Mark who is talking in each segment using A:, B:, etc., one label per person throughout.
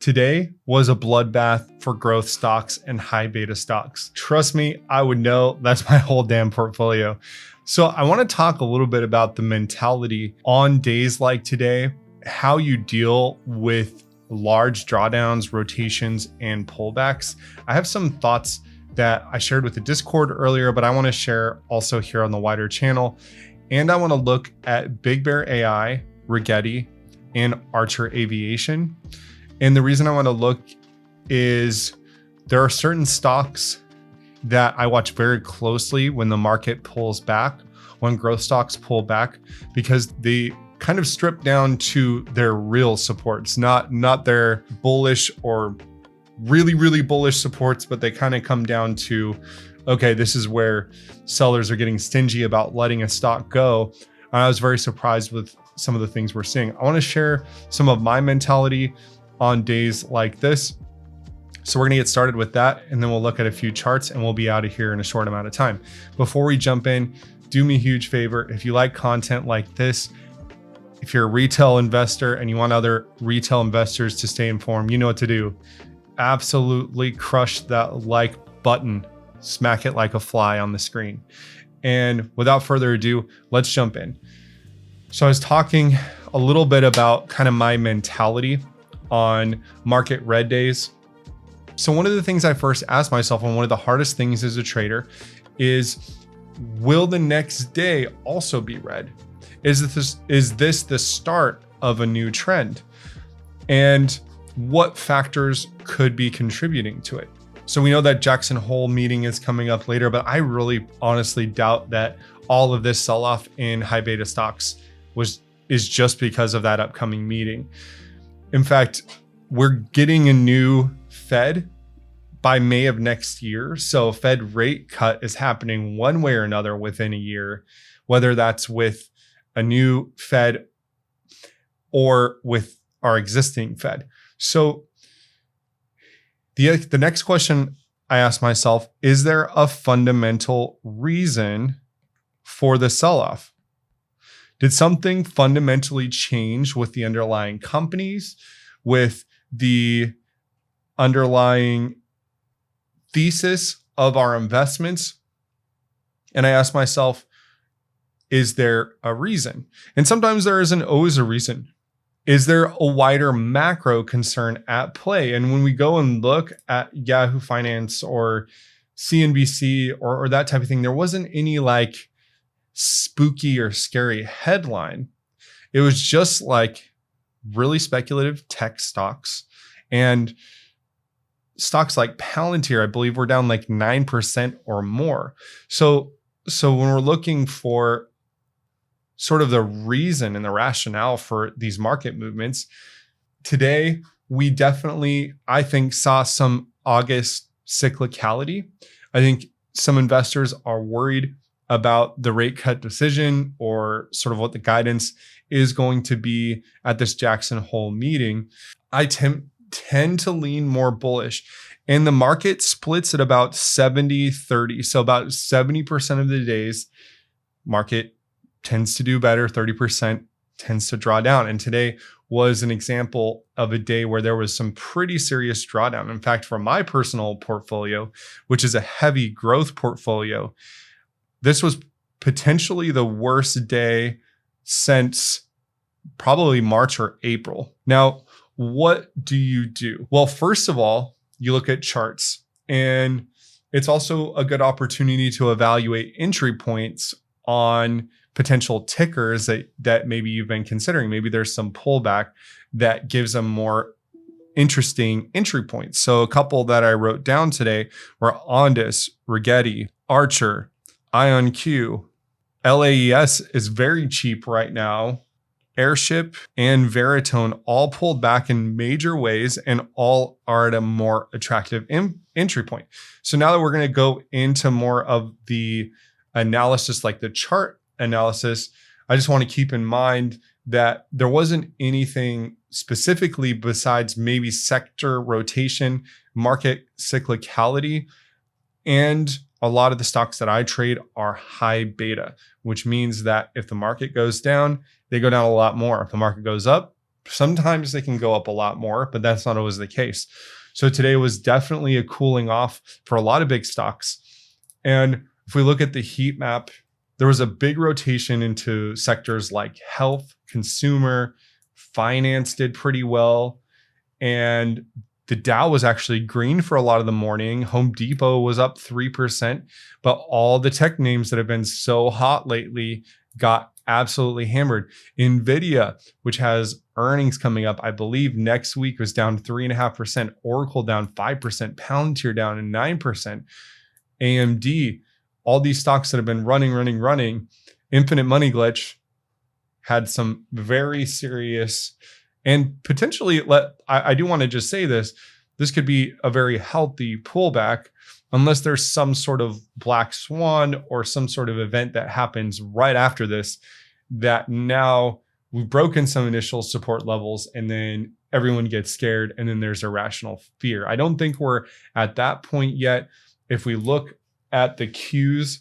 A: Today was a bloodbath for growth stocks and high beta stocks. Trust me, I would know. That's my whole damn portfolio. So I want to talk a little bit about the mentality on days like today, how you deal with large drawdowns, rotations, and pullbacks. I have some thoughts that I shared with the Discord earlier, but I want to share also here on the wider channel. And I want to look at Big Bear AI, Rigetti, and ACHR Aviation. And the reason I want to look is there are certain stocks that I watch very closely when the market pulls back, when growth stocks pull back, because they kind of strip down to their real supports, not their bullish or really bullish supports, but they kind of come down to, okay, this is where sellers are getting stingy about letting a stock go. And I was very surprised with some of the things we're seeing. I want to share some of my mentality on days like this. So we're going to get started with that, and then we'll look at a few charts and we'll be out of here in a short amount of time. Before we jump in, do me a huge favor. If you like content like this, if you're a retail investor and you want other retail investors to stay informed, you know what to do. Absolutely crush that like button, smack it like a fly on the screen. And without further ado, let's jump in. So I was talking a little bit about kind of my mentality on market red days. So one of the things I first asked myself, and one of the hardest things as a trader, is will the next day also be red? Is this the start of a new trend? And what factors could be contributing to it? So we know that Jackson Hole meeting is coming up later, but I really honestly doubt that all of this sell-off in high beta stocks is just because of that upcoming meeting. In fact, we're getting a new Fed by May of next year. So Fed rate cut is happening one way or another within a year, whether that's with a new Fed or with our existing Fed. So the next question I ask myself, is there a fundamental reason for the sell-off? Did something fundamentally change with the underlying companies, with the underlying thesis of our investments? And I ask myself, is there a reason? And sometimes there isn't always a reason. Is there a wider macro concern at play? And when we go and look at Yahoo Finance or CNBC or that type of thing, there wasn't any like spooky or scary headline. It was just like really speculative tech stocks, and stocks like Palantir, I believe, were down like 9% or more. So when we're looking for sort of the reason and the rationale for these market movements, today we definitely, I think, saw some August cyclicality. I think some investors are worried about the rate cut decision or sort of what the guidance is going to be at this Jackson Hole meeting. I tend to lean more bullish, and the market splits at about 70-30. So about 70% of the days, market tends to do better, 30% tends to draw down. And today was an example of a day where there was some pretty serious drawdown. In fact, for my personal portfolio, which is a heavy growth portfolio, this was potentially the worst day since probably March or April. Now, what do you do? Well, first of all, you look at charts, and it's also a good opportunity to evaluate entry points on potential tickers that maybe you've been considering. Maybe there's some pullback that gives them more interesting entry points. So a couple that I wrote down today were ONDS, Rigetti, ACHR, IONQ. LAES is very cheap right now. Airship and Veritone all pulled back in major ways, and all are at a more attractive entry point. So now that we're going to go into more of the analysis, like the chart analysis, I just want to keep in mind that there wasn't anything specifically besides maybe sector rotation, market cyclicality, and a lot of the stocks that I trade are high beta, which means that if the market goes down, they go down a lot more. If the market goes up, Sometimes they can go up a lot more, but that's not always the case. So today was definitely a cooling off for a lot of big stocks. And if we look at the heat map, there was a big rotation into sectors like health, consumer, finance did pretty well. And the Dow was actually green for a lot of the morning. Home Depot was up 3%, but all the tech names that have been so hot layly got absolutely hammered. Nvidia, which has earnings coming up, I believe next week, was down 3.5%. Oracle down 5%. Palantir down 9%. AMD, all these stocks that have been running. Infinite Money Glitch had some very serious and potentially, I do want to just say this could be a very healthy pullback unless there's some sort of black swan or some sort of event that happens right after this, that now we've broken some initial support levels and then everyone gets scared and then there's irrational fear. I don't think we're at that point yet. If we look at the Qs,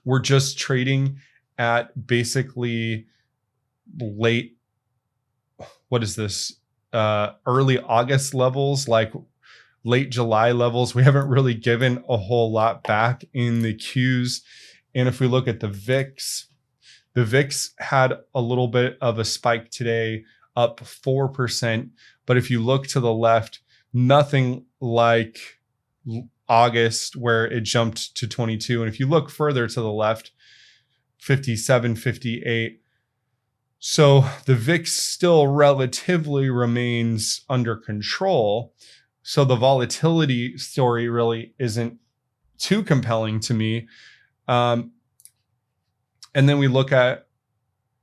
A: we're just trading at basically early August levels, like late July levels. We haven't really given a whole lot back in the Qs. And if we look at the VIX had a little bit of a spike today, up 4%. But if you look to the left, nothing like August where it jumped to 22. And if you look further to the left, 57, 58. So the VIX still relatively remains under control. So the volatility story really isn't too compelling to me. And then we look at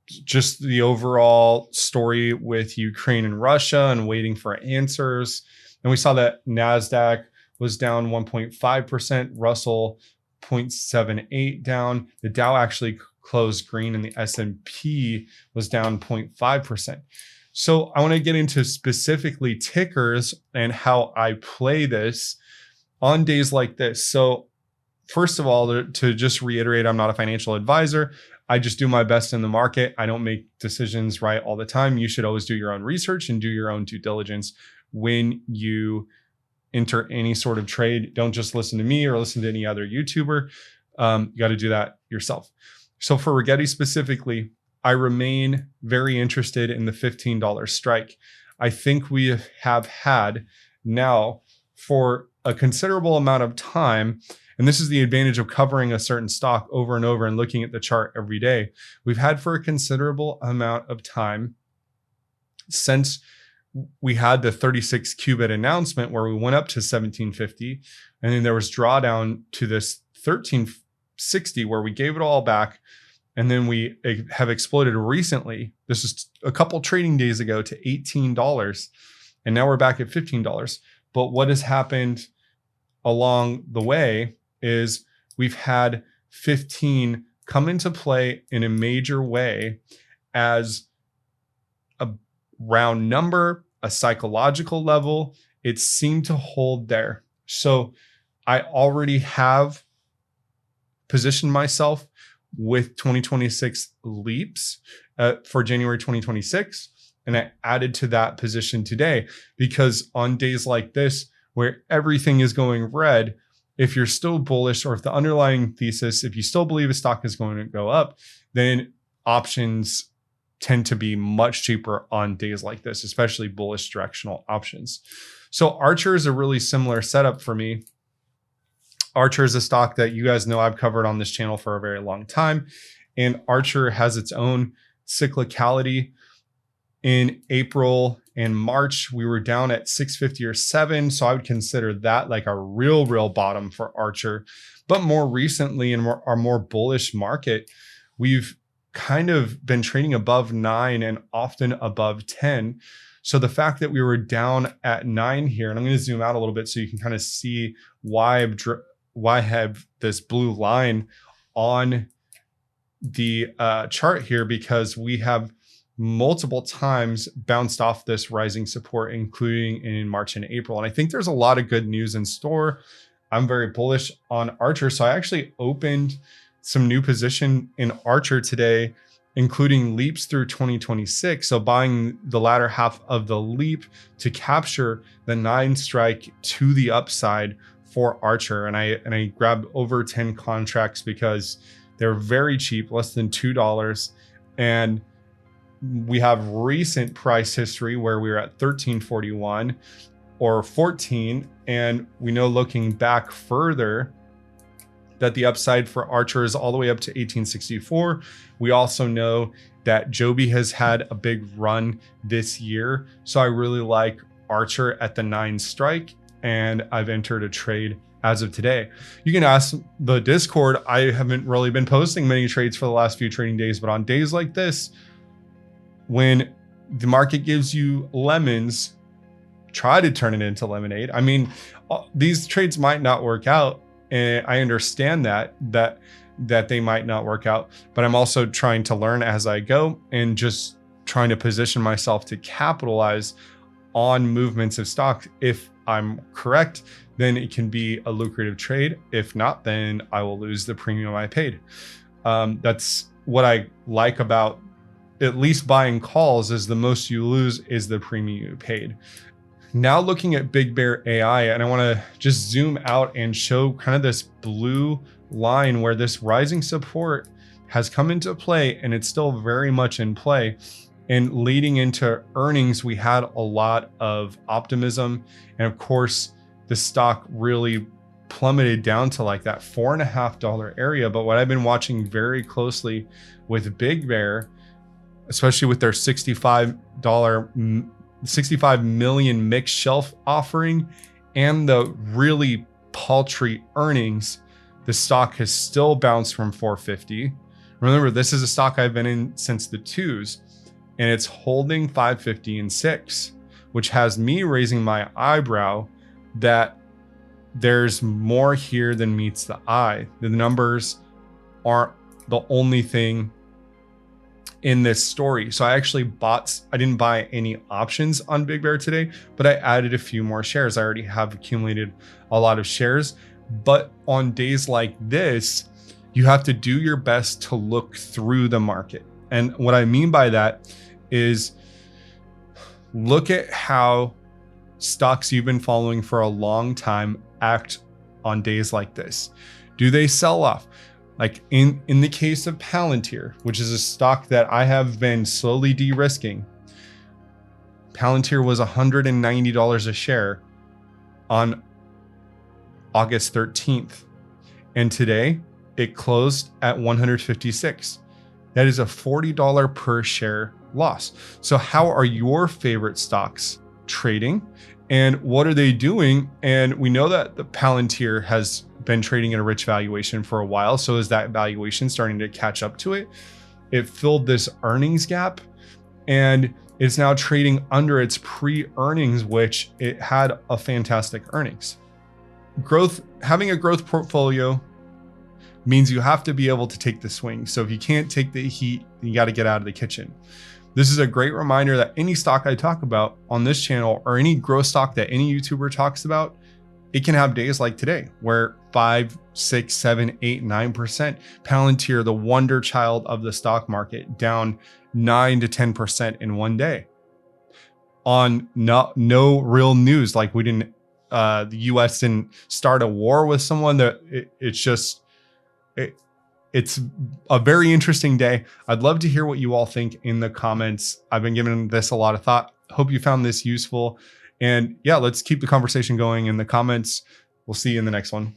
A: just the overall story with Ukraine and Russia and waiting for answers. And we saw that NASDAQ was down 1.5%, Russell 0.78 down. The Dow actually closed green and the S&P was down 0.5%. So I want to get into specifically tickers and how I play this on days like this. So first of all, to just reiterate, I'm not a financial advisor. I just do my best in the market. I don't make decisions right all the time. You should always do your own research and do your own due diligence when you enter any sort of trade. Don't just listen to me or listen to any other YouTuber. You got to do that yourself. So for Rigetti specifically, I remain very interested in the $15 strike. I think we have had now for a considerable amount of time, and this is the advantage of covering a certain stock over and over and looking at the chart every day. We've had for a considerable amount of time since we had the 36 qubit announcement where we went up to 1750, and then there was drawdown to this 1360 where we gave it all back. And then we have exploded recently. This is a couple trading days ago to $18. And now we're back at $15. But what has happened along the way is we've had 15 come into play in a major way as a round number, a psychological level. It seemed to hold there. So I already have positioned myself with 2026 leaps for January 2026. And I added to that position today because on days like this, where everything is going red, if you're still bullish or if the underlying thesis, if you still believe a stock is going to go up, then options tend to be much cheaper on days like this, especially bullish directional options. So Archer is a really similar setup for me. Archer is a stock that you guys know I've covered on this channel for a very long time. And Archer has its own cyclicality. In April and March, we were down at 650 or 7. So I would consider that like a real bottom for Archer. But more recently in our more bullish market, we've kind of been trading above 9 and often above 10. So the fact that we were down at 9 here, and I'm going to zoom out a little bit so you can kind of see why I have this blue line on the chart here, because we have multiple times bounced off this rising support, including in March and April. And I think there's a lot of good news in store. I'm very bullish on Archer. So I actually opened some new position in Archer today including leaps through 2026. So buying the latter half of the leap to capture the 9 strike to the upside for ACHR. And I grabbed over 10 contracts because they're very cheap, less than $2. And we have recent price history where we were at 1341 or 14. And we know looking back further that the upside for ACHR is all the way up to 1864. We also know that Joby has had a big run this year. So I really like ACHR at the 9 strike, and I've entered a trade as of today. You can ask the Discord. I haven't really been posting many trades for the last few trading days, but on days like this, when the market gives you lemons, try to turn it into lemonade. I mean, these trades might not work out, and I understand that they might not work out, but I'm also trying to learn as I go and just trying to position myself to capitalize on movements of stock. If I'm correct, then it can be a lucrative trade. If not, then I will lose the premium I paid. That's what I like about at least buying calls, is the most you lose is the premium you paid. Now looking at Big Bear AI, and I want to just zoom out and show kind of this blue line where this rising support has come into play, and it's still very much in play. And leading into earnings, we had a lot of optimism. And of course, the stock really plummeted down to like that $4.50 area. But what I've been watching very closely with Big Bear, especially with their $65 million mixed shelf offering and the really paltry earnings, the stock has still bounced from 450. Remember, this is a stock I've been in since the 2s, and it's holding 550 and 6, which has me raising my eyebrow that there's more here than meets the eye. The numbers aren't the only thing in this story. So I didn't buy any options on Big Bear today, but I added a few more shares. I already have accumulated a lot of shares, but on days like this, you have to do your best to look through the market. And what I mean by that is look at how stocks you've been following for a long time act on days like this. Do they sell off? Like in the case of Palantir, which is a stock that I have been slowly de-risking. Palantir was $190 a share on August 13th. And today it closed at 156. That is a $40 per share loss. So how are your favorite stocks trading, and what are they doing? And we know that the Palantir has been trading at a rich valuation for a while. So is that valuation starting to catch up to it? It filled this earnings gap, and it's now trading under its pre-earnings, which it had a fantastic earnings. Having a growth portfolio means you have to be able to take the swing. So if you can't take the heat, you got to get out of the kitchen. This is a great reminder that any stock I talk about on this channel, or any growth stock that any YouTuber talks about, it can have days like today where 5, 6, 7, 8, 9%. Palantir, the wonder child of the stock market, down 9 to 10% in one day on no real news. Like the US didn't start a war with someone. It's a very interesting day. I'd love to hear what you all think in the comments. I've been giving this a lot of thought. Hope you found this useful. And yeah, let's keep the conversation going in the comments. We'll see you in the next one.